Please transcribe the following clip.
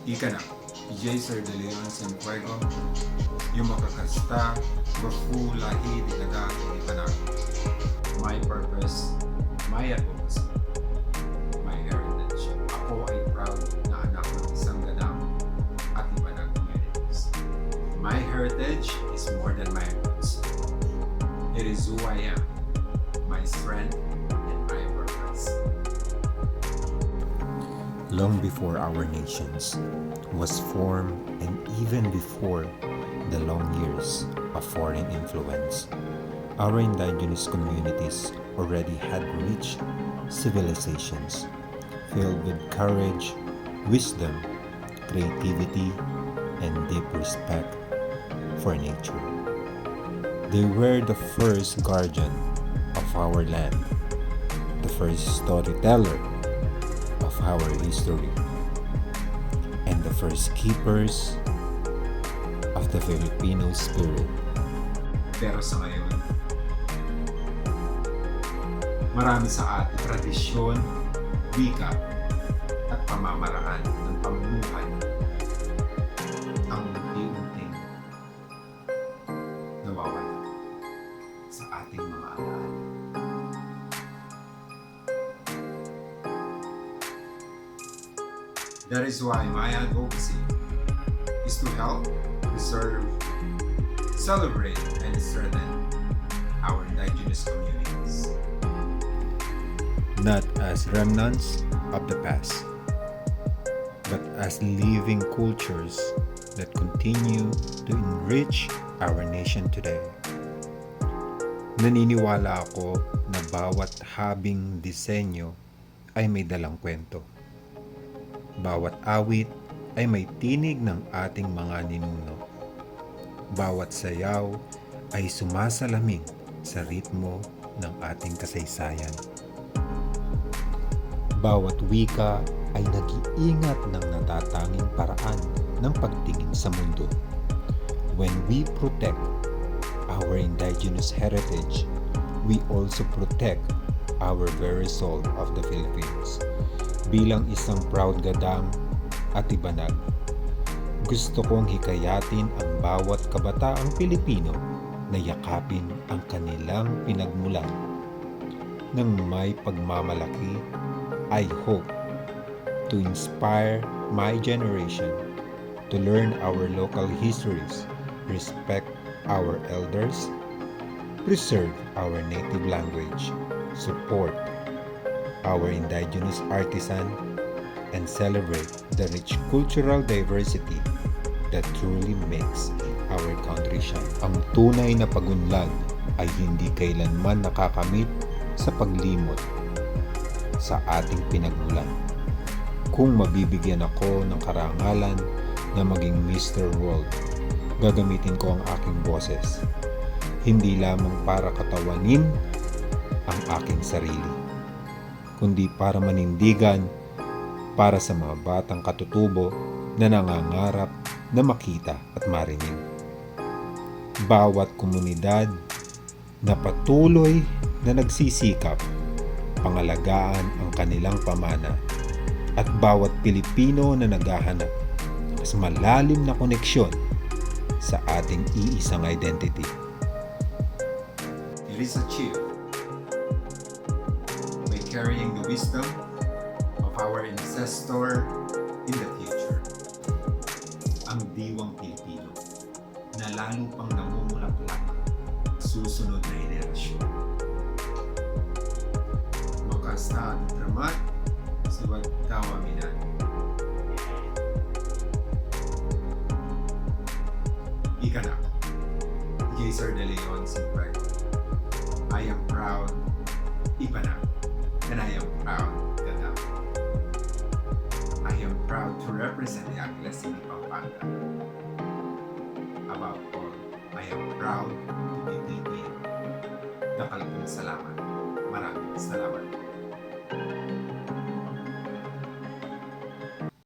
Ika na, Jaser de Leon Sanfuego, yung makakasta, wafu lahi di daga ipanak. My purpose, my advocacy, my heritage. Ako ay proud na anak ng isang gadang at ipanag communities. My heritage is more than my roots. It is who I am, my strength, and my purpose. Long before our nations was formed and even before the long years of foreign influence, our indigenous communities already had rich civilizations filled with courage, wisdom, creativity, and deep respect for nature. They were the first guardian of our land, the first storyteller of our history, and the first keepers of the Filipino spirit. Pero sa ngayon, marami sa ating tradisyon, wika, at pamamaraan ng pamumuhay ang unti-unting nawawala sa ating mga alaala. That is why my advocacy is to help preserve, celebrate, and strengthen our indigenous communities. Not as remnants of the past, but as living cultures that continue to enrich our nation today. Naniniwala ako na bawat habing disenyo ay may dalang kwento. Bawat awit ay may tinig ng ating mga ninuno. Bawat sayaw ay sumasalaming sa ritmo ng ating kasaysayan. Bawat wika ay nag-iingat ng natatanging paraan ng pagtingin sa mundo. When we protect our indigenous heritage, we also protect our very soul of the Philippines. Bilang isang proud gadang at ibanag, gusto kong hikayatin ang bawat kabataang Pilipino na yakapin ang kanilang pinagmulan. Nang may pagmamalaki, I hope to inspire my generation to learn our local histories, respect our elders, preserve our native language, support our indigenous artisan, and celebrate the rich cultural diversity that truly makes our country shine. Ang tunay na pagunlad ay hindi kailanman nakakamit sa paglimot sa ating pinagmulan. Kung mabibigyan ako ng karangalan na maging Mr. World, gagamitin ko ang aking boses, hindi lamang para katawanin ang aking sarili, kundi para manindigan para sa mga batang katutubo na nangangarap na makita at marinig. Bawat komunidad na patuloy na nagsisikap pangalagaan ang kanilang pamana at bawat Pilipino na naghahanap ng mas malalim na koneksyon sa ating iisang identity. It is achieved by carrying the wisdom of our ancestor in the future. Ang diwang Pilipino na lalo pang namumulaklak susunod na henerasyon. Makasta at dramat si Wagkawaminan. Ika na, Jaser de Leon Sanfuego. I am proud, Ipanag, and I am proud, Gadang. I am proud to represent the Angeles City, Pampanga. Above all, I am proud to be Filipino. Nakalapang salamat. Maraming salamat.